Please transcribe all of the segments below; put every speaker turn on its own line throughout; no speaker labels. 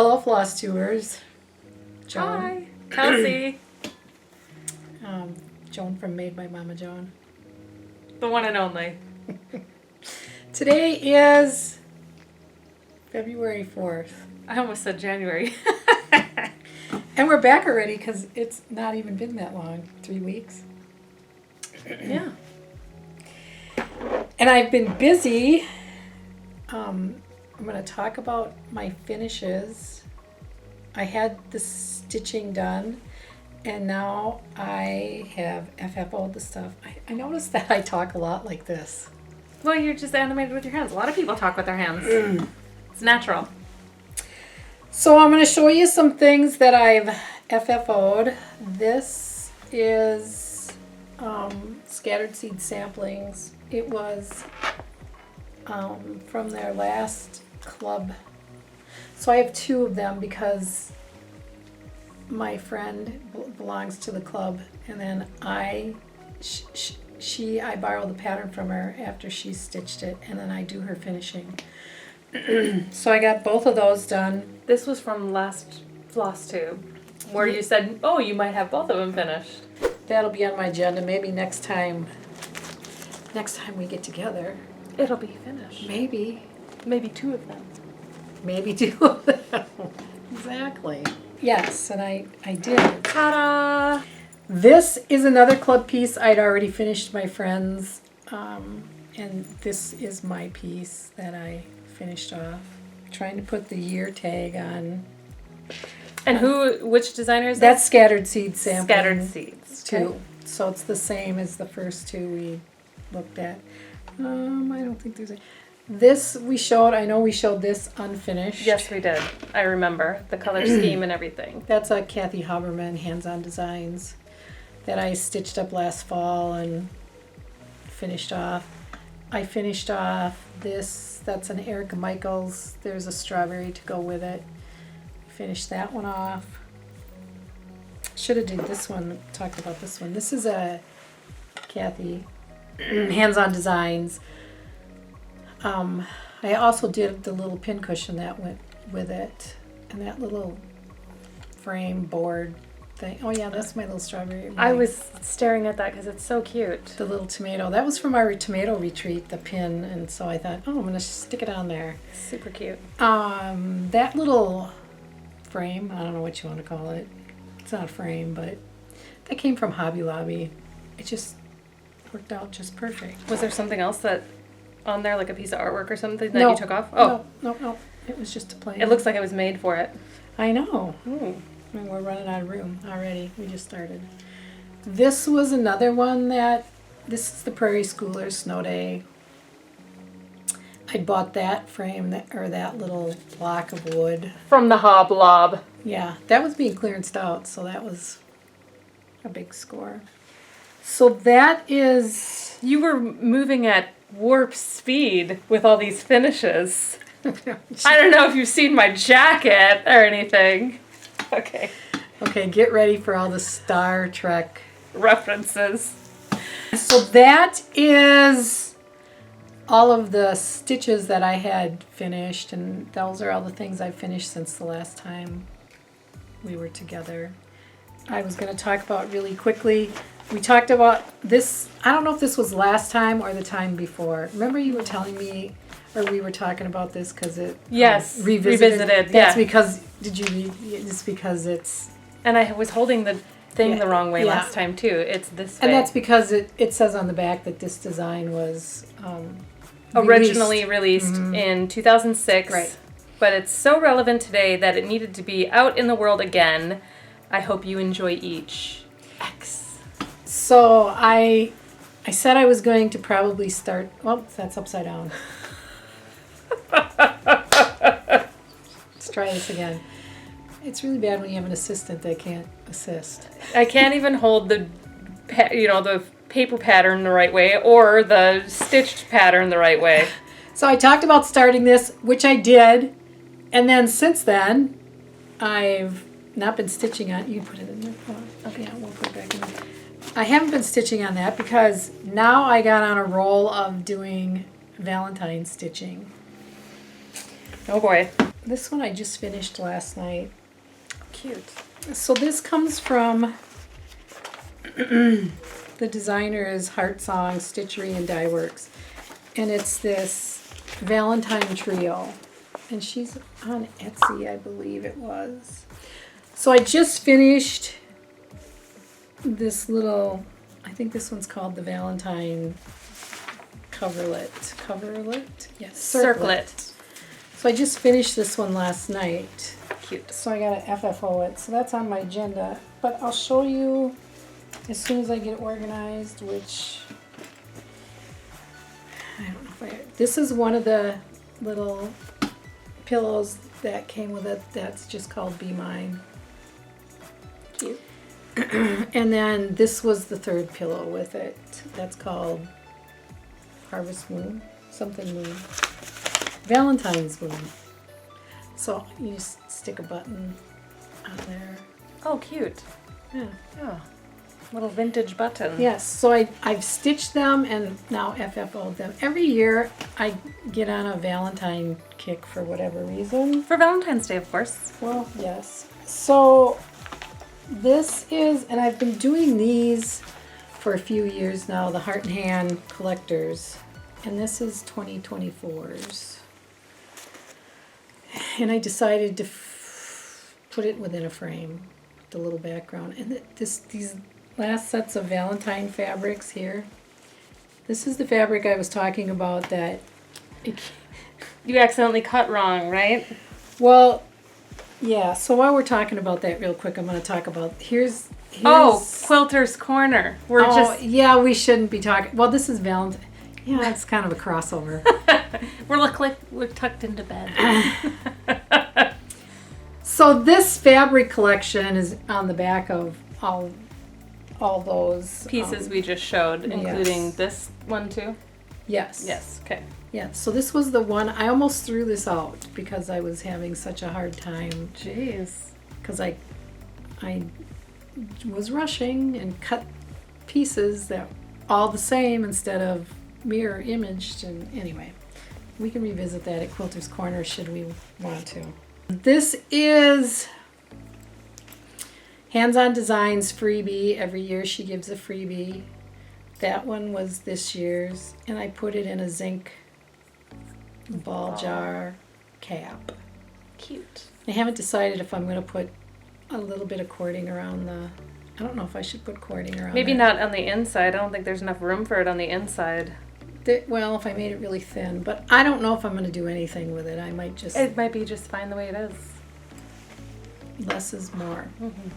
Hello, Flosstubers. Joan.
Hi, Kelsey.
Joan from Made by Mama Joan.
The one and only.
Today is February 4th.
I almost said January.
And we're back already because it's not even been that long. 3 weeks.
Yeah.
And I've been busy. I'm going to talk about my finishes. I had the stitching done, and now I have FFO'd the stuff. I noticed that I talk a lot like this.
Well, you're just animated with your hands. A lot of people talk with their hands. It's natural.
So I'm going to show you some things that I've FFO'd. This is scattered seed samplings. It was from their last club. So I have 2 of them because my friend belongs to the club, and then I borrow the pattern from her after she stitched it, and then I do her finishing. So I got both of those done.
This was from last Flosstube, where you said, oh, you might have both of them finished.
That'll be on my agenda. Maybe next time we get together.
It'll be finished.
Maybe
2 of them.
Maybe 2 of them. Exactly. Yes, and I did.
Ta-da!
This is another club piece. I'd already finished my friend's, and this is my piece that I finished off. Trying to put the year tag on.
And which designer is
That's Scattered Seed Sampling.
Scattered Seeds.
Too.
Okay.
So it's the same as the first 2 we looked at. I don't think there's this we showed. I know we showed this unfinished.
Yes, we did. I remember the color scheme and everything.
That's a Kathy Haberman Hands-On Designs that I stitched up last fall and finished off. I finished off this. That's an Erica Michaels. There's a strawberry to go with it. Finished that one off. Should have did this one. Talked about this one. This is a Kathy Hands-On Designs. I also did the little pin cushion that went with it, and that little frame board thing. Oh yeah, that's my little strawberry.
I was staring at that because it's so cute.
The little tomato. That was from our tomato retreat, the pin, and so I thought, oh, I'm going to stick it on there.
Super cute.
That little frame, I don't know what you want to call it. It's not a frame, but that came from Hobby Lobby. It just worked out just perfect.
Was there something else that on there, like a piece of artwork or something that
No.
you took off? Oh,
No. It was just a plain.
it looks like it was made for it.
I know.
Ooh.
I mean, we're running out of room already. We just started. This was another one this is the Prairie Schoolers Snow Day. I bought that frame, that little block of wood.
From the Hoblob.
Yeah, that was being clearanced out, so that was a big score. So that is...
You were moving at warp speed with all these finishes. I don't know if you've seen my jacket or anything. Okay.
Okay, get ready for all the Star Trek
References.
So that is all of the stitches that I had finished, and those are all the things I've finished since the last time we were together. I was going to talk about really quickly. We talked about this, I don't know if this was last time or the time before. Remember you were telling me, or we were talking about this because it
Yes, revisited.
That's
yeah.
because, it's because it's...
And I was holding the thing the wrong way
yeah.
last time too. It's this way.
And that's because it says on the back that this design was
originally released in 2006.
Right.
But it's so relevant today that it needed to be out in the world again. I hope you enjoy each. X.
So I said I was going to probably start... Well, that's upside down. Let's try this again. It's really bad when you have an assistant that can't assist.
I can't even hold the paper pattern the right way or the stitched pattern the right way.
So I talked about starting this, which I did, and then since then, I've not been stitching on... You put it in there. Okay, yeah, we'll put it back in there. I haven't been stitching on that because now I got on a roll of doing Valentine stitching.
Oh boy.
This one I just finished last night.
Cute.
So this comes from, the designer is Heartsong, Stitchery, and Dyeworks. And it's this Valentine trio. And she's on Etsy, I believe it was. So I just finished this little, I think this one's called the Valentine coverlet. Coverlet? Yes.
Circlet.
So I just finished this one last night.
Cute.
So I got to FFO it. So that's on my agenda. But I'll show you as soon as I get it organized, which I don't know if I... This is one of the little pillows that came with it. That's just called Be Mine.
Cute.
And then this was the third pillow with it. That's called Harvest Moon. Something Moon. Valentine's Moon. So you just stick a button on there.
Oh, cute.
Yeah.
Oh, little vintage button.
Yes, so I've stitched them and now FFO'd them. Every year I get on a Valentine kick for whatever reason.
For Valentine's Day, of course.
Well, yes. So this is, and I've been doing these for a few years now, the Heart and Hand collectors. And this is 2024's. And I decided to put it within a frame, the little background. And these last sets of Valentine fabrics here, this is the fabric I was talking about that
You accidentally cut wrong, right?
well, yeah, so while we're talking about that real quick, I'm going to talk about, here's
Oh, Quilter's Corner. We're just...
yeah, we shouldn't be talking, well, this is Valentine. Yeah, it's kind of a crossover.
We look like we're tucked into bed.
So this fabric collection is on the back of all those
Pieces we just showed, including
yes.
this one too?
Yes.
Yes, okay.
Yeah, so this was the one, I almost threw this out because I was having such a hard time.
Jeez.
Because I was rushing and cut pieces that all the same instead of mirror imaged. And anyway, we can revisit that at Quilter's Corner should we want to. This is Hands-On Designs freebie. Every year she gives a freebie. That one was this year's, and I put it in a zinc ball jar cap.
Cute.
I haven't decided if I'm going to put a little bit of cording around the... I don't know if I should put cording around
Maybe
that.
not on the inside. I don't think there's enough room for it on the inside.
Well, if I made it really thin. But I don't know if I'm going to do anything with it. I might just...
It might be just fine the way it is.
Less is more.
Mm-hmm.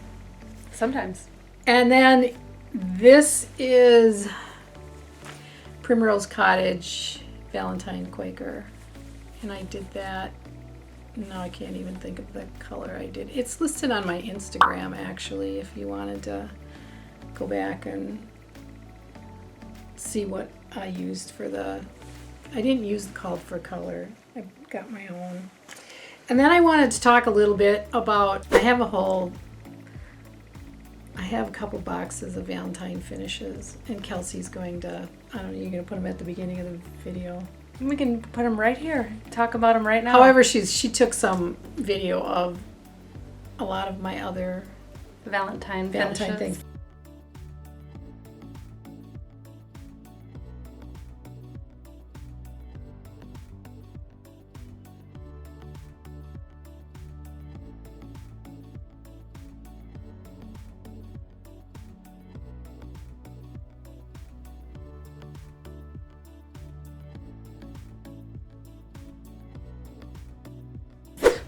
Sometimes.
And then this is Primrose Cottage Valentine Quaker. And I did that. No, I can't even think of the color I did. It's listed on my Instagram, actually, if you wanted to go back and see what I used for the... I didn't use the called for color. I got my own. And then I wanted to talk a little bit about... I have a couple boxes of Valentine finishes, and Kelsey's going to... I don't know, you're going to put them at the beginning of the video.
We can put them right here. Talk about them right now.
However, she took some video of a lot of my other
Valentine
Valentine
finishes.
things.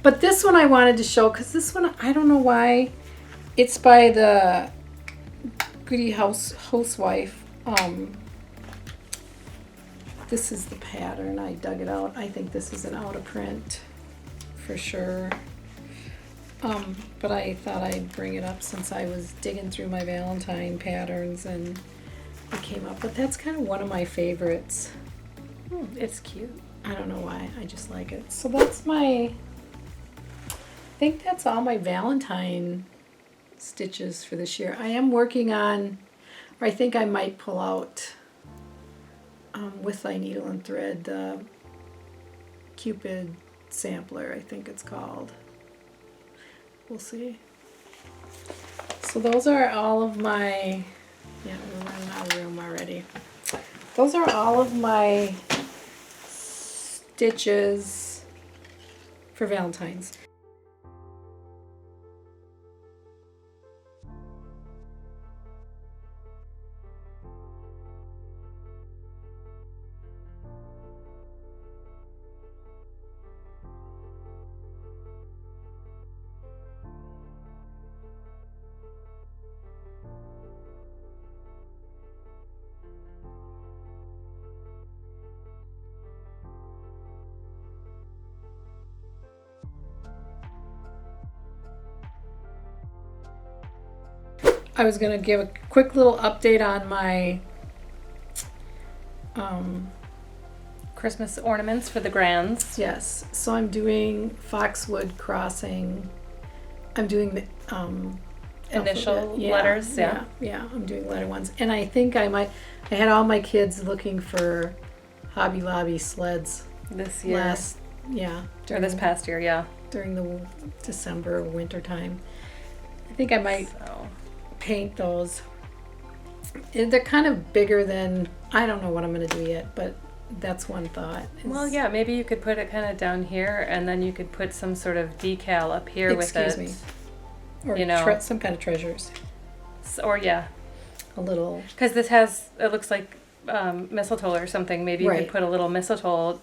But this one I wanted to show because this one, I don't know why. It's by the Goode Huwife. This is the pattern. I dug it out. I think this is an out of print for sure. But I thought I'd bring it up since I was digging through my Valentine patterns and it came up. But that's kind of one of my favorites.
It's cute.
I don't know why. I just like it. So that's my... I think that's all my Valentine stitches for this year. I am working on, or I think I might pull out with thy needle and thread the Cupid Sampler, I think it's called. We'll see. So those are all of my, yeah, we're running out of room already. Those are all of my stitches for Valentine's. I was going to give a quick little update on my
Christmas ornaments for the grands.
yes. So I'm doing Foxwood Crossing. I'm doing the
Initial
alphabet. Yeah,
letters, yeah.
Yeah, I'm doing letter ones. And I think I had all my kids looking for Hobby Lobby sleds
This year.
or
this past year, yeah.
during the December winter time. I think I might
So.
paint those. They're kind of bigger than, I don't know what I'm going to do yet, but that's one thought.
Well, yeah, maybe you could put it kind of down here, and then you could put some sort of decal up here with it.
Excuse me. Or
You know.
some kind of treasures.
Or, yeah.
A little.
Because this has, it looks like mistletoe or something. Maybe you
Right.
could put a little mistletoe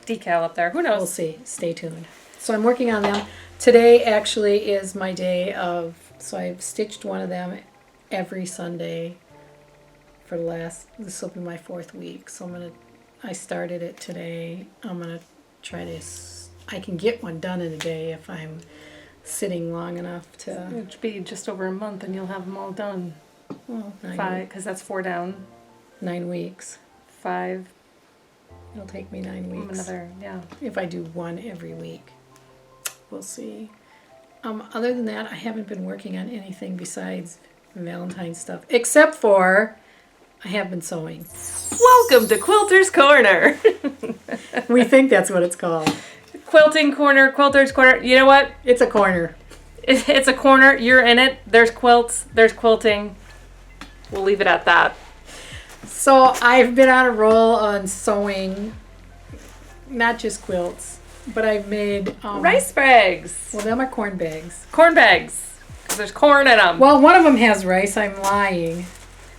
decal up there. Who knows?
We'll see. Stay tuned. So I'm working on them. Today actually is my day of, so I've stitched one of them every Sunday for this will be my 4th week. So I started it today. I'm going to try to, I can get one done in a day if I'm sitting long enough to,
It'll be just over a month and you'll have them all done.
well,
5, because that's 4 down.
9 weeks.
5,
It'll take me 9 weeks.
another, yeah.
If I do one every week. We'll see. Other than that, I haven't been working on anything besides Valentine stuff, except for I have been sewing.
Welcome to Quilter's Corner.
We think that's what it's called.
Quilting corner, Quilter's Corner. You know what?
It's a corner.
It's a corner. You're in it. There's quilts. There's quilting. We'll leave it at that.
So I've been on a roll on sewing, not just quilts, but I've made
Rice bags.
Well, them are corn bags.
Corn bags. Because there's corn in them.
Well, one of them has rice. I'm lying.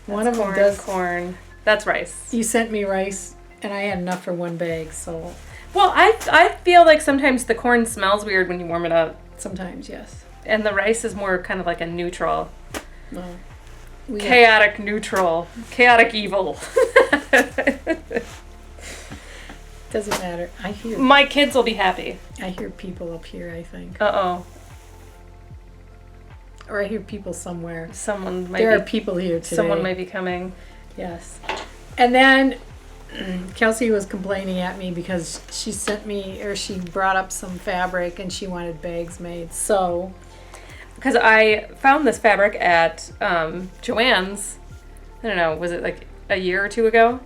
One of them
corn,
does.
corn. That's rice.
You sent me rice, and I had enough for one bag. So
Well, I feel like sometimes the corn smells weird when you warm it up.
sometimes, yes.
And the rice is more kind of like a neutral.
Well,
Chaotic neutral. Chaotic evil.
doesn't matter.
My kids will be happy.
I hear people up here, I think.
Uh-oh.
Or I hear people somewhere.
Someone might
There
be,
are people here today.
someone might be coming.
Yes. And then Kelsey was complaining at me because she brought up some fabric and she wanted bags made. So,
Because I found this fabric at Joann's, I don't know, was it like a year or two ago?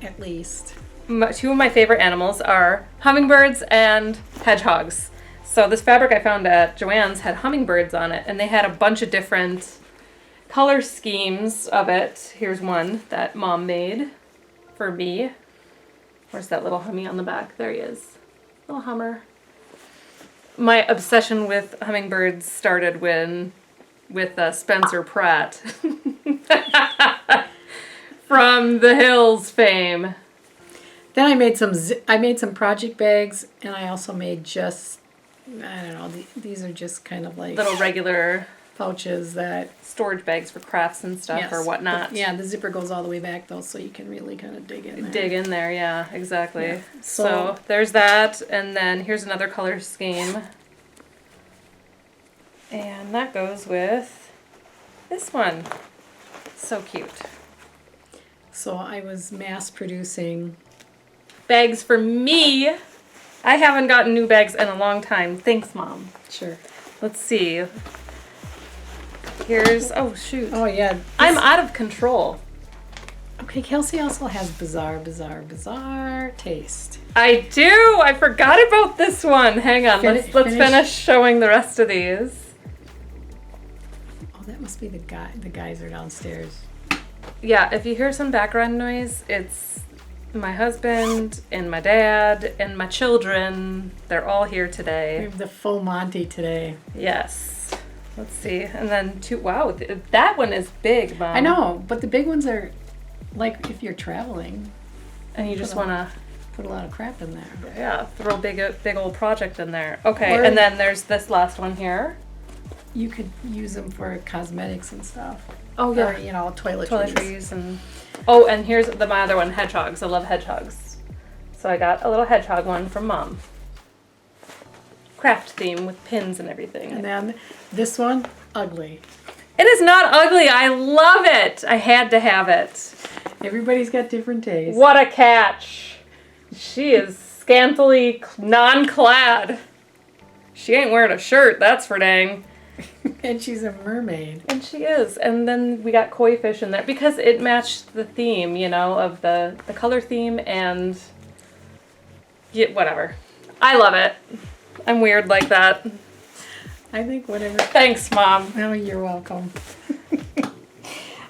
at least.
Two of my favorite animals are hummingbirds and hedgehogs. So this fabric I found at Joann's had hummingbirds on it, and they had a bunch of different color schemes of it. Here's one that Mom made for me. Where's that little hummy on the back? There he is. Little hummer. My obsession with hummingbirds started with Spencer Pratt from The Hills fame.
Then I made some project bags, and I also made I don't know, these are just kind of like
Little regular
pouches that
storage bags for crafts and stuff
yes,
or whatnot.
Yeah, the zipper goes all the way back though, so you can really kind of dig in there.
Dig in there, yeah, exactly.
Yeah.
So there's that, and then here's another color scheme. And that goes with this one. So cute.
So I was mass producing.
Bags for me. I haven't gotten new bags in a long time. Thanks, Mom.
Sure.
Let's see. Here's, oh shoot.
Oh yeah.
I'm out of control.
Okay, Kelsey also has bizarre taste.
I do. I forgot about this one. Hang on. Let's finish showing the rest of these.
Oh, that must be the guy. The guys are downstairs.
Yeah, if you hear some background noise, it's my husband and my dad and my children. They're all here
We
today.
have the full Monty today.
Yes. Let's see. And then wow, that one is big, Mom.
I know, but the big ones are like if you're traveling
And you just want to,
put a lot of crap in there.
yeah, throw a big old project in there. Okay,
Or-
and then there's this last one here.
You could use them for cosmetics and stuff.
Oh,
Or, you know, toiletries.
Toiletries and oh, and here's my other one, hedgehogs. I love hedgehogs. So I got a little hedgehog one from Mom. Craft theme with pins and everything.
And then this one, ugly.
It is not ugly. I love it. I had to have it.
Everybody's got different tastes.
What a catch. She is scantily non-clad. She ain't wearing a shirt, that's for dang.
And she's a mermaid.
And she is. And then we got koi fish in there because it matched the theme, you know, of the color theme and yeah, whatever. I love it. I'm weird like that.
I think whatever.
Thanks, Mom.
Oh, you're welcome.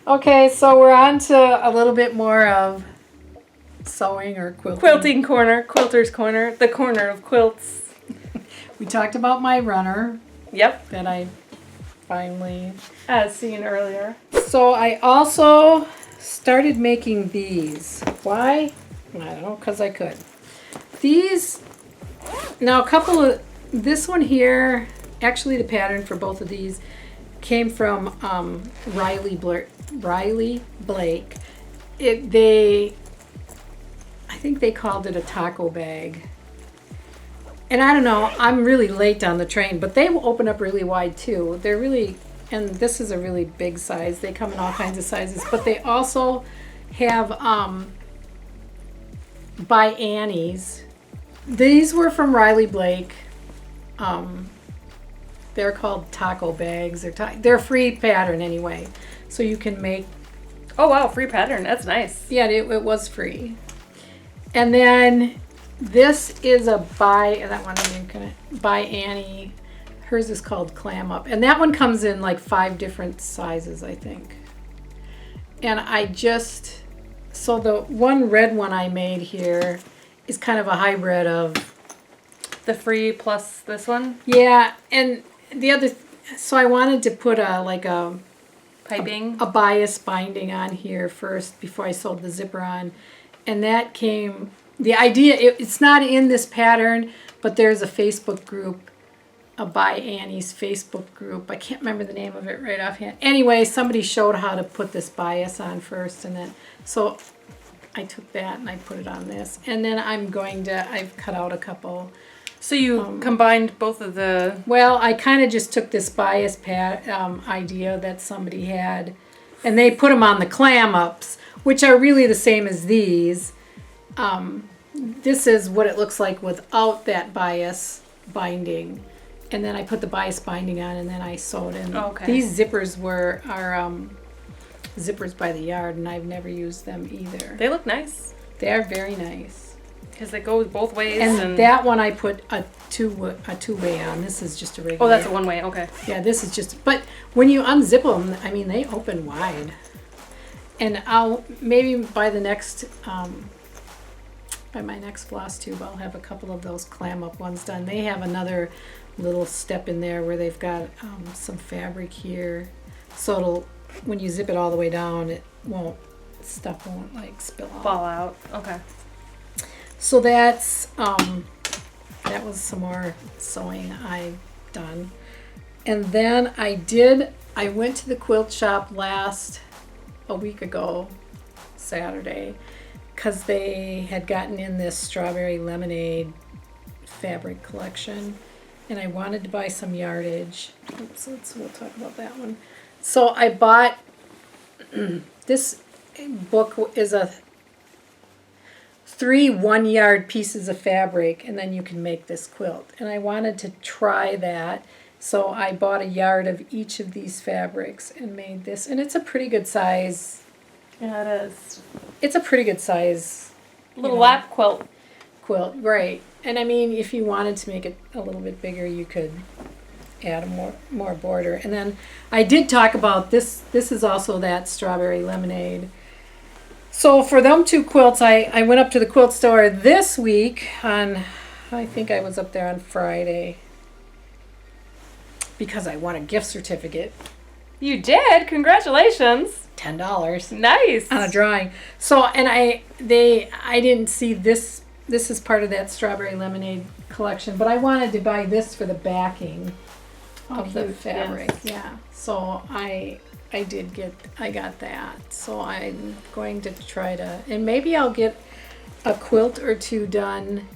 Okay, so we're on to a little bit more of sewing or quilting.
Quilting corner, quilter's corner, the corner of quilts.
We talked about my runner
Yep,
that I finally...
as seen earlier.
So I also started making these. Why? I don't know, because I could. These, now a couple of, this one here, actually the pattern for both of these came from Riley Blake. I think they called it a taco bag. And I don't know, I'm really late on the train, but they will open up really wide too. They're really, and this is a really big size. They come in all kinds of sizes, but they also have by Annie's. These were from Riley Blake. They're called taco bags. They're free pattern anyway, so you can make.
Oh wow, free pattern. That's nice.
Yeah, it was free. And then this is a that one I'm gonna by Annie. Hers is called Clam Up, and that one comes in like 5 different sizes, I think. And so the one red one I made here is kind of a hybrid of
The free plus this one?
yeah, and the other. So I wanted to put a
Piping?
a bias binding on here first before I sewed the zipper on, and that came. The idea, it's not in this pattern, but there's a Facebook group, a By Annie's Facebook group. I can't remember the name of it right offhand. Anyway, somebody showed how to put this bias on first, and then, so I took that and I put it on this. And then I've cut out a couple.
So you combined both of the...
Well, I kind of just took this bias idea that somebody had, and they put them on the Clam Ups, which are really the same as these. This is what it looks like without that bias binding, and then I put the bias binding on, and then I sewed in.
Okay.
These zippers are zippers by the yard, and I've never used them either.
They look nice.
They are very nice.
Because they go both ways.
And that one I put a two-way on. This is just a regular.
Oh, that's a one-way. Okay.
Yeah, this is just. But when you unzip them, I mean, they open wide. And I'll maybe by the next. By my next floss tube, I'll have a couple of those Clam Up ones done. They have another little step in there where they've got some fabric here, so when you zip it all the way down, stuff won't like spill out.
Fall out. Okay.
So that's that was some more sewing I've done, and then I went to the quilt shop a week ago, Saturday. Because they had gotten in this strawberry lemonade fabric collection, and I wanted to buy some yardage. Oops, we'll talk about that one. So I bought this book is 3 1-yard pieces of fabric, and then you can make this quilt. And I wanted to try that, so I bought a yard of each of these fabrics and made this. And it's a pretty good size
Yeah, it is.
It's a pretty good size
Little
know.
lap quilt.
quilt, right? And I mean, if you wanted to make it a little bit bigger, you could add a more border. And then I did talk about this. This is also that strawberry lemonade. So for them two quilts, I went up to the quilt store this week on, I think I was up there on Friday because I won a gift certificate.
You did? Congratulations.
$10
Nice.
on a drawing. So, and I didn't see this. This is part of that strawberry lemonade collection, but I wanted to buy this for the backing of the
cute,
fabric.
yes.
Yeah. So I got that. So I'm going to try to, and maybe I'll get a quilt or two done,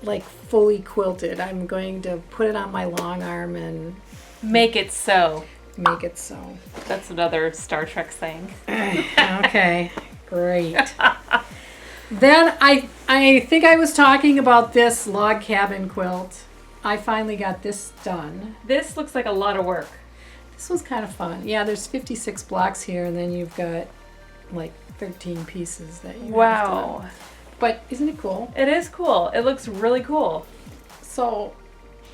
like fully quilted. I'm going to put it on my long arm and
Make it so.
make it so.
That's another Star Trek thing.
Okay, great. Then I think I was talking about this log cabin quilt. I finally got this done.
This looks like a lot of work.
This was kind of fun. Yeah, there's 56 blocks here, and then you've got like 13 pieces that you
Wow.
have to, but isn't it cool?
It is cool. It looks really cool.
So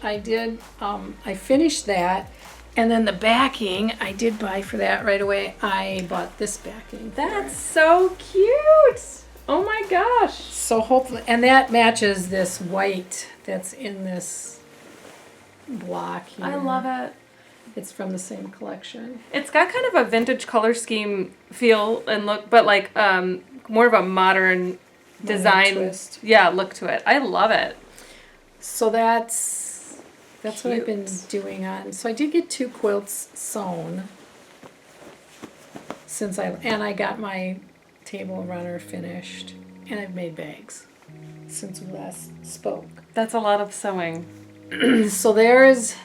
I did, I finished that, and then the backing, I did buy for that right away. I bought this backing. for
That's
it.
so cute. Oh my gosh.
So hopefully, and that matches this white that's in this block here.
I love it.
It's from the same collection.
It's got kind of a vintage color scheme feel and look, but like more of a modern design
twist.
Yeah, look to it. I love it.
So that's what I've been
Cute.
doing on. So I did get 2 quilts sewn and I got my table runner finished, and I've made bags since we last spoke.
That's a lot of sewing.
So there's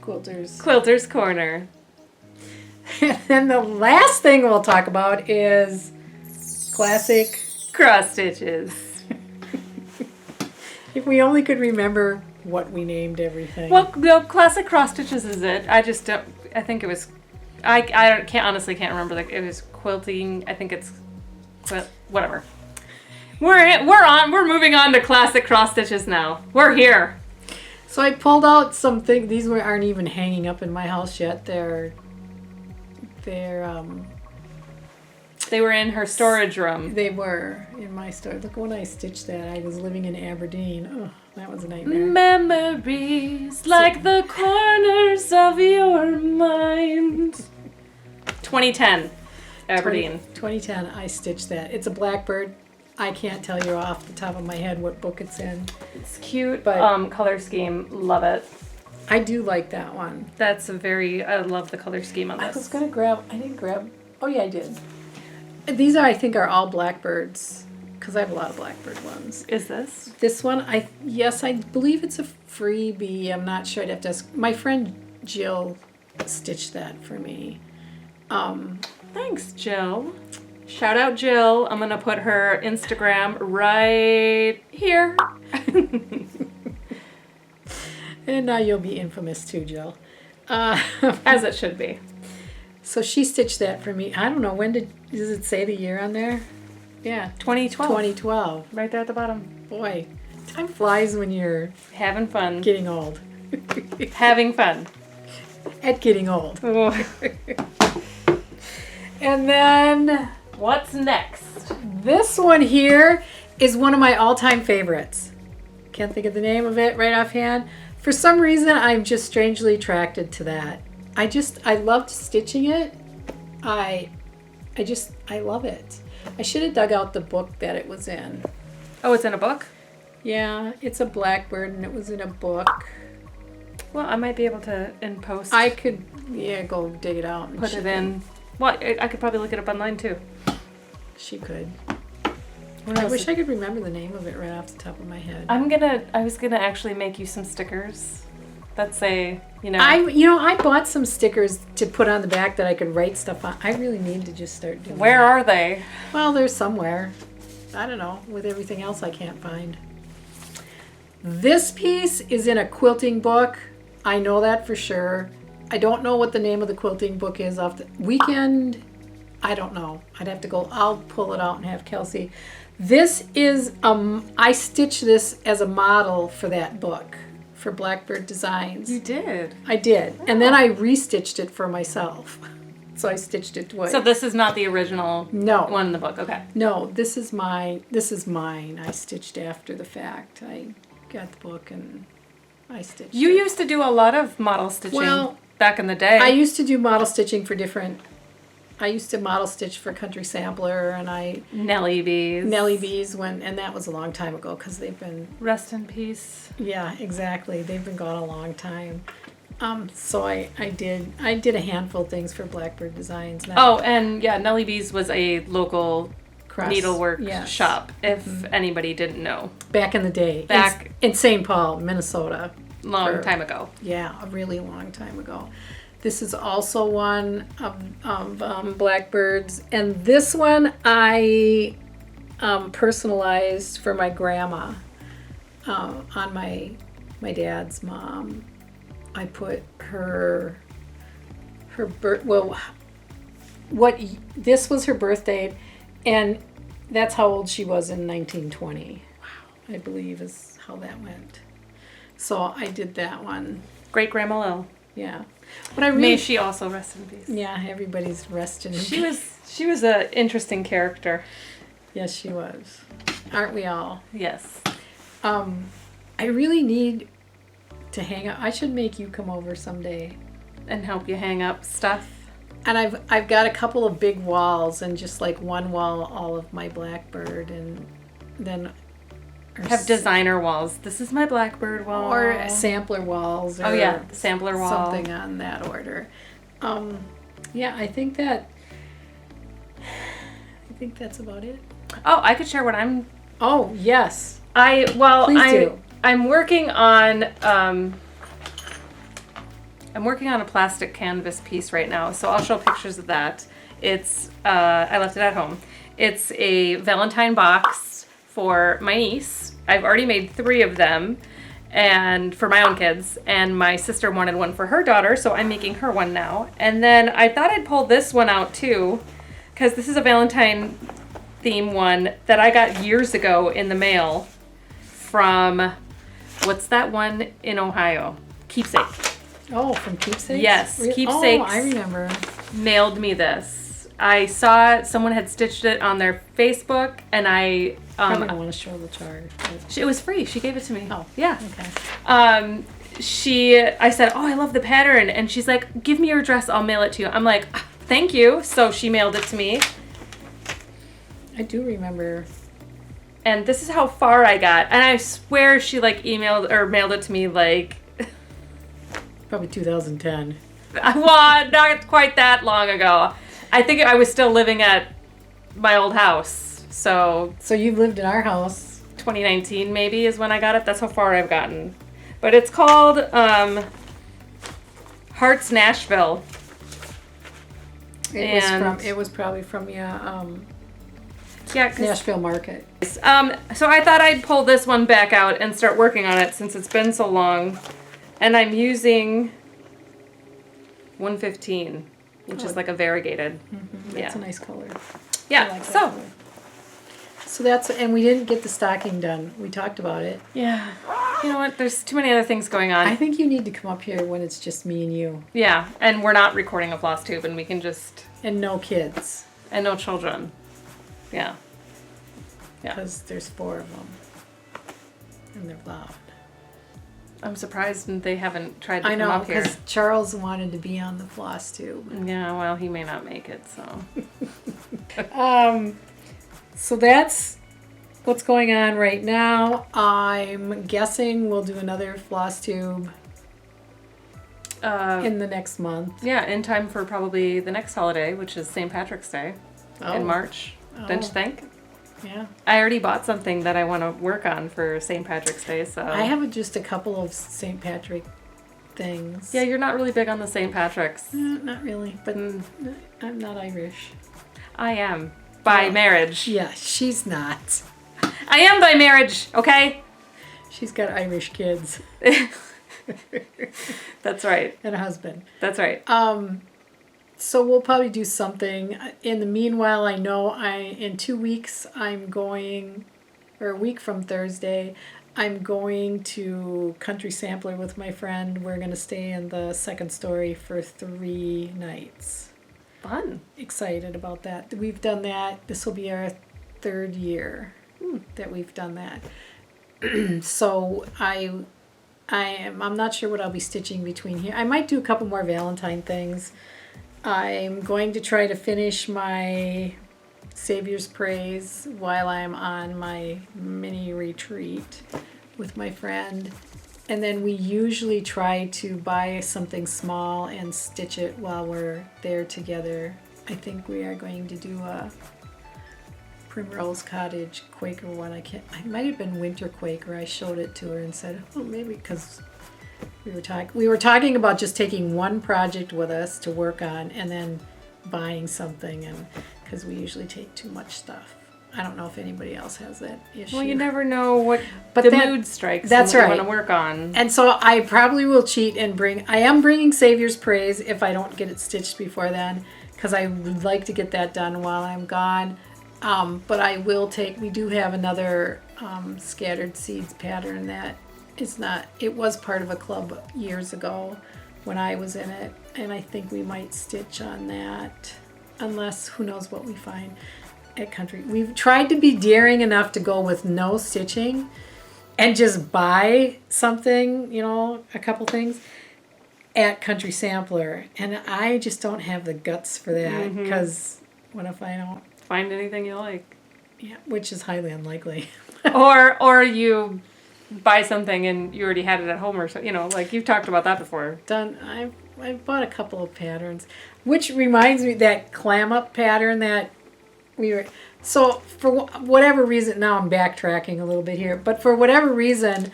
quilters.
Quilter's Corner.
And then the last thing we'll talk about is classic.
Cross stitches.
If we only could remember what we named everything.
Well, no, classic cross stitches is it. I just don't. I think it was. Can't honestly can't remember. Like it was quilting. I think it's. Whatever. We're moving on to classic cross stitches now. We're here.
So I pulled out some things. These aren't even hanging up in my house yet. They're
They were in her storage room.
they were in my store. Look, when I stitched that, I was living in Aberdeen. Oh, that was a nightmare.
Memories like the corners of your mind. 2010, Aberdeen.
2010, I stitched that. It's a Blackbird. I can't tell you off the top of my head what book it's in.
It's cute,
But-
color scheme. Love it.
I do like that one.
That's I love the color scheme on
I was
this.
gonna grab. I didn't grab. Oh yeah, I did. These I think are all Blackbirds because I have a lot of Blackbird ones.
Is this?
This one, I believe it's a freebie. I'm not sure. I'd have to ask. My friend Jill stitched that for me.
Thanks, Jill. Shout out Jill. I'm gonna put her Instagram right here.
And now you'll be infamous too, Jill.
As it should be.
So she stitched that for me. I don't know, does it say the year on there? Yeah,
2012.
2012.
Right there at the bottom.
Boy, time flies when you're
Having fun.
getting old.
Having fun.
At getting old.
Oh.
And then
What's next?
this one here is one of my all-time favorites. Can't think of the name of it right offhand. For some reason, I'm just strangely attracted to that. I loved stitching it. I love it. I should have dug out the book that it was in.
Oh, it's in a book?
Yeah, it's a Blackbird and it was in a book.
Well, I might be able to, in post,
I could, go dig it out. And
put it in. Well, I could probably look it up online too.
She could.
What
I
else?
wish I could remember the name of it right off the top of my head.
I was gonna actually make you some stickers that say,
I bought some stickers to put on the back that I could write stuff on. I really need to just start doing
where
that.
are they?
Well, they're somewhere. I don't know. With everything else I can't find. This piece is in a quilting book. I know that for sure. I don't know what the name of the quilting book is off the weekend. I don't know. I'd have to go. I'll pull it out and have Kelsey. This is I stitched this as a model for that book for Blackbird Designs.
You did.
I did, and then I restitched it for myself. So I stitched it twice.
So this is not the original one in the book. Okay.
No, this is mine. I stitched after the fact. I got the book and I stitched.
You
it.
used to do a lot of model stitching back in the day.
I used to do model stitching for different. I used to model stitch for Country Sampler, and
Nellie Bees.
and that was a long time ago because they've been.
Rest in peace.
Yeah, exactly. They've been gone a long time. So I did a handful of things for Blackbird Designs.
Nellie Bees was a local needlework shop, if anybody didn't know.
Back in the day. In St. Paul, Minnesota.
Long time ago.
Yeah, a really long time ago. This is also one of Blackbird's. And this one I personalized for my grandma on my dad's mom. I put this was her birth date, and that's how old she was in 1920. Wow, I believe is how that went. So I did that one.
Great Grandma Lil.
Yeah,
but may she also rest in peace.
Yeah, everybody's resting in peace.
She was an interesting character.
Yes, she was. Aren't we all?
Yes.
I really need to hang up. I should make you come over someday
and help you hang up stuff.
And I've got a couple of big walls, and just like one wall, all of my Blackbird, and then
have designer walls. This is my Blackbird wall,
or sampler walls. Or
the sampler wall.
Something on that order. I think that's about it.
Oh, I could share what I'm.
Oh yes.
Please
do.
I'm working on a plastic canvas piece right now, so I'll show pictures of that. It's I left it at home. It's a Valentine box for my niece. I've already made 3 of them, and for my own kids, and my sister wanted one for her daughter, so I'm making her one now. And then I thought I'd pull this one out too, because this is a Valentine theme one that I got years ago in the mail from, what's that one in Ohio? Keepsake.
Oh, from Keepsake?
Yes, Keepsake.
Oh, I remember.
Mailed me this. I saw someone had stitched it on their Facebook, and I
probably don't want to show the chart.
It was free. She gave it to me.
Oh,
yeah.
Okay.
I said, oh, I love the pattern, and she's like, give me your address. I'll mail it to you. I'm like, thank you. So she mailed it to me.
I do remember.
And this is how far I got. And I swear she emailed or mailed it to me
probably 2010.
Well, not quite that long ago. I think I was still living at my old house. So
you've lived in our house.
2019 maybe is when I got it. That's how far I've gotten. But it's called Hearts Nashville.
It was probably from Nashville Market.
So I thought I'd pull this one back out and start working on it since it's been so long. And I'm using 115, which is like a variegated.
Mm-hmm. That's a nice color.
Yeah.
Like color. So that's, and we didn't get the stocking done. We talked about it.
Yeah. You know what? There's too many other things going on.
I think you need to come up here when it's just me and you.
Yeah, and we're not recording a Flosstube, and we can just.
And no kids.
And no children. Yeah. Yeah.
Because there's 4 of them. And they're loud.
I'm surprised they haven't tried to come up here.
Because Charles wanted to be on the Flosstube.
Yeah, well, he may not make it, so.
So that's what's going on right now. I'm guessing we'll do another Flosstube in the next month.
Yeah, in time for probably the next holiday, which is St. Patrick's Day in March. Don't you think?
Yeah.
I already bought something that I want to work on for St. Patrick's Day, so.
I have just a couple of St. Patrick things.
Yeah, you're not really big on the St. Patrick's.
Not really, but I'm not Irish.
I am. By marriage.
Yeah, she's not.
I am by marriage, okay?
She's got Irish kids.
That's right.
And a husband.
That's right.
So we'll probably do something. In the meanwhile, I know in 2 weeks I'm going, or a week from Thursday, I'm going to Country Sampler with my friend. We're going to stay in the second story for 3 nights.
Fun.
Excited about that. We've done that. This will be our 3rd year that we've done that. So I'm not sure what I'll be stitching between here. I might do a couple more Valentine things. I'm going to try to finish my Savior's Praise while I'm on my mini retreat with my friend. And then we usually try to buy something small and stitch it while we're there together. I think we are going to do a Primrose Cottage Quaker one. I might have been Winter Quaker. I showed it to her and said, oh, maybe, because we were talking about just taking one project with us to work on and then buying something, and because we usually take too much stuff. I don't know if anybody else has that issue.
Well, you never know what mood strikes.
That's
and what
right.
you want to work on.
And so I probably will cheat and I am bringing Savior's Praise if I don't get it stitched before then, because I would like to get that done while I'm gone. But I will we do have another Scattered Seeds pattern that it was part of a club years ago when I was in it, and I think we might stitch on that, unless who knows what we find at Country. We've tried to be daring enough to go with no stitching and just buy something, a couple things at Country Sampler, and I just don't have the guts for that, because what if I don't
find anything you like?
Yeah, which is highly unlikely.
or you buy something and you already had it at home, or so, like you've talked about that before.
I've bought a couple of patterns, which reminds me that Clam Up pattern that so for whatever reason, now I'm backtracking a little bit here, but for whatever reason,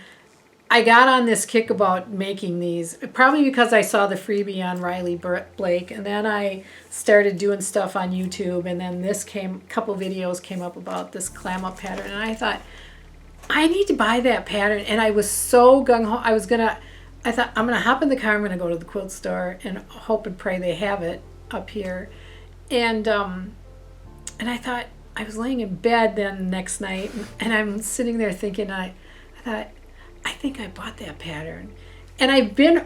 I got on this kick about making these, probably because I saw the freebie on Riley Blake, and then I started doing stuff on YouTube, and then a couple videos came up about this Clam Up pattern, and I thought, I need to buy that pattern, and I was so gung-ho. I thought, I'm gonna hop in the car, I'm gonna go to the quilt store and hope and pray they have it up here, and I thought, I was laying in bed then the next night, and I'm sitting there thinking, I thought, I think I bought that pattern. And I've been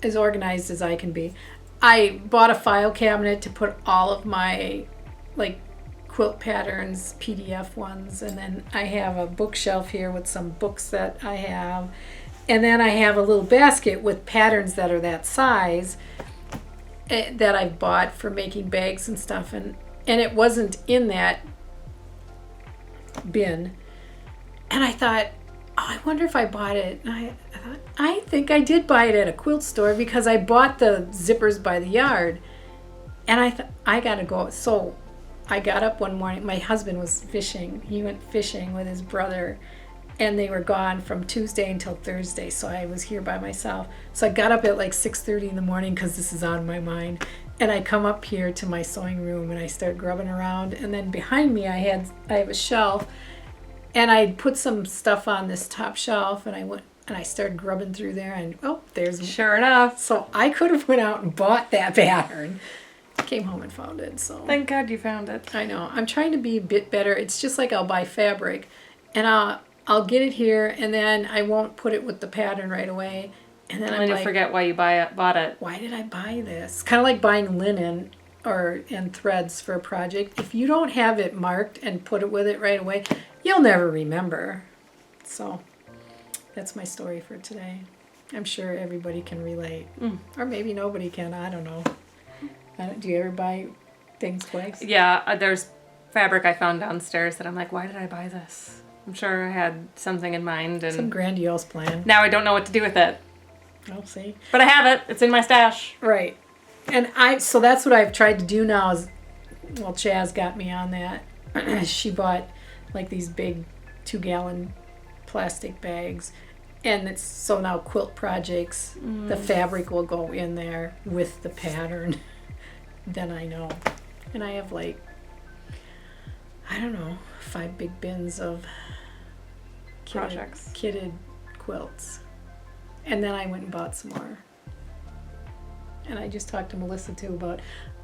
as organized as I can be. I bought a file cabinet to put all of my quilt patterns, PDF ones, and then I have a bookshelf here with some books that I have. And then I have a little basket with patterns that are that size that I've bought for making bags and stuff. And it wasn't in that bin. And I thought, I wonder if I bought it. And I thought, I think I did buy it at a quilt store, because I bought the zippers by the yard. And I thought, I gotta go. So I got up one morning. My husband was fishing. He went fishing with his brother, and they were gone from Tuesday until Thursday. So I was here by myself. So I got up at 6:30 in the morning, because this is on my mind. And I come up here to my sewing room and I start grubbing around. And then behind me I have a shelf, and I put some stuff on this top shelf, and I went and I started grubbing through there, and there's
sure enough.
So I could have went out and bought that pattern. Came home and found it. So
thank God you found it.
I know. I'm trying to be a bit better. It's just like I'll buy fabric, and I'll get it here, and then I won't put it with the pattern right away, and then
you'll forget why you bought it.
Why did I buy this? Kind of like buying linen and threads for a project. If you don't have it marked and put it with it right away, you'll never remember. So that's my story for today. I'm sure everybody can relate. Or maybe nobody can. I don't know. Do you ever buy things twice?
Yeah, there's fabric I found downstairs that I'm like, why did I buy this? I'm sure I had something in mind. And
some grandiose plan.
Now I don't know what to do with it.
I'll see.
But I have it. It's in my stash.
Right. And so that's what I've tried to do now is, Chaz got me on that. She bought these big 2-gallon plastic bags, and it's so now quilt projects, the fabric will go in there with the pattern. Then I know. And I have 5 big bins of kitted quilts. And then I went and bought some more. And I just talked to Melissa too about,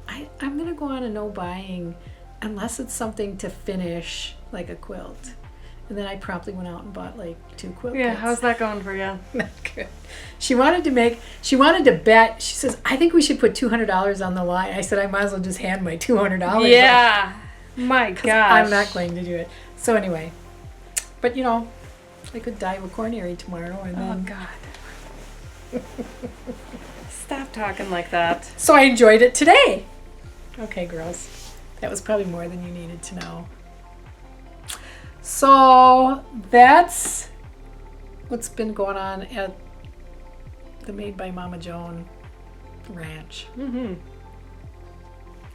I'm going to go on a no buying unless it's something to finish, like a quilt. And then I promptly went out and bought like 2 quilt
Yeah,
kits.
how's that going for you?
Not good. She wanted to bet. She says, I think we should put $200 on the line. I said, I might as well just hand my $200.
Yeah. My gosh.
I'm not going to do it. So anyway, but you know, I could dye with coronary tomorrow and
Oh,
then.
God. Stop talking like that.
So I enjoyed it today. Okay, girls. That was probably more than you needed to know. So that's what's been going on at the Made by Mama Joan ranch.
Mm-hmm.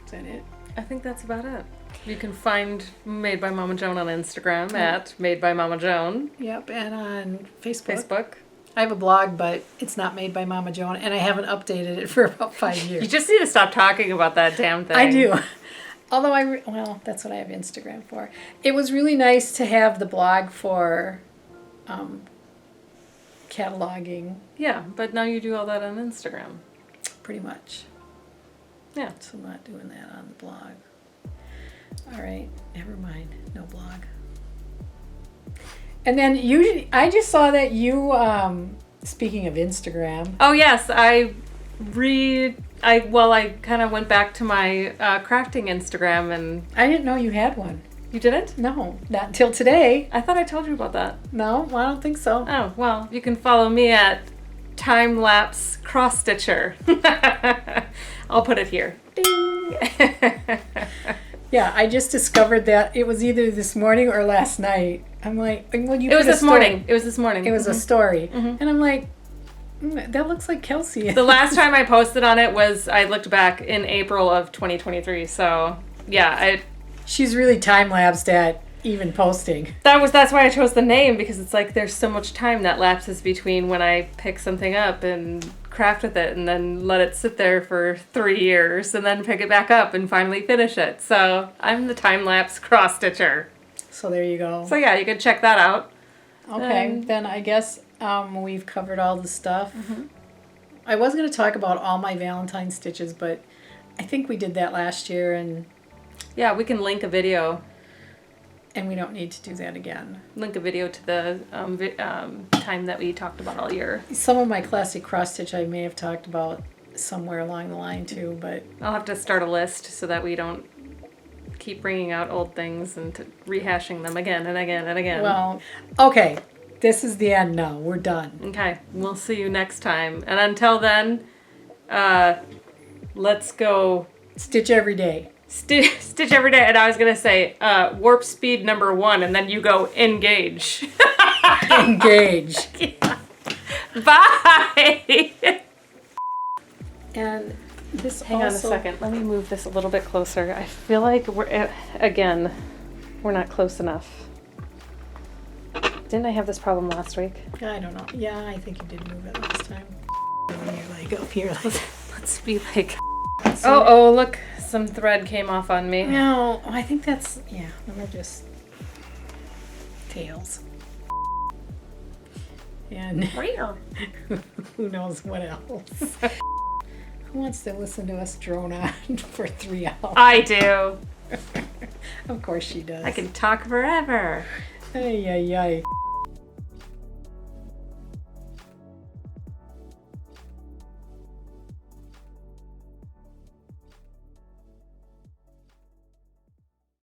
Is that it?
I think that's about it. You can find Made by Mama Joan on Instagram at Made by Mama Joan.
Yep, and on
Facebook.
I have a blog, but it's not Made by Mama Joan, and I haven't updated it for about 5 years.
You just need to stop talking about that damn thing.
I do. Although well, that's what I have Instagram for. It was really nice to have the blog for cataloging,
Yeah, but now you do all that on Instagram.
pretty much.
Yeah.
So I'm not doing that on the blog. All right, never mind. No blog. And then I just saw that you, speaking of Instagram.
Oh yes, I kind of went back to my crafting Instagram, and
I didn't know you had one.
you didn't?
No, not until today.
I thought I told you about that.
No, I don't think so.
Oh, well, you can follow me at Time-Lapse Cross Stitcher. I'll put it here. Ding!
Yeah, I just discovered that it was either this morning or last night. I'm like, well, you
It was
put a
this
story.
morning. It was this morning.
It was a story.
Mhm.
And I'm like, that looks like Kelsey.
The last time I posted on it was, I looked back in April of 2023. So, yeah,
She's really time-lapsed at even posting.
that's why I chose the name, because it's like there's so much time that lapses between when I pick something up and craft with it and then let it sit there for 3 years and then pick it back up and finally finish it. So I'm the time-lapse cross stitcher.
So there you go.
So yeah, you can check that out.
Okay, then I guess we've covered all the stuff. I was going to talk about all my Valentine stitches, but I think we did that last year, and
Yeah, we can link a video.
we don't need to do that again.
Link a video to the time that we talked about all year.
Some of my classic cross stitch I may have talked about somewhere along the line too, but
I'll have to start a list so that we don't keep bringing out old things and rehashing them again and again and again.
well, okay, this is the end now. We're done.
Okay, we'll see you next time. And until then, let's go
Stitch every day.
stitch every day. And I was going to say warp speed number 1, and then you go engage.
Engage.
Bye!
And this
Hang on a second. Let me move this a little bit closer. I feel like we're not close enough. Didn't I have this problem last week?
I don't know. Yeah, I think you did move it last time. When you're like up here, like.
Let's be like... Oh, look. Some thread came off on me.
No, I think that's, yeah, they're just tails. And who knows what else. Who wants to listen to us drone on for 3 hours?
I do.
Of course she does.
I can talk forever.
Ay, ay, ay.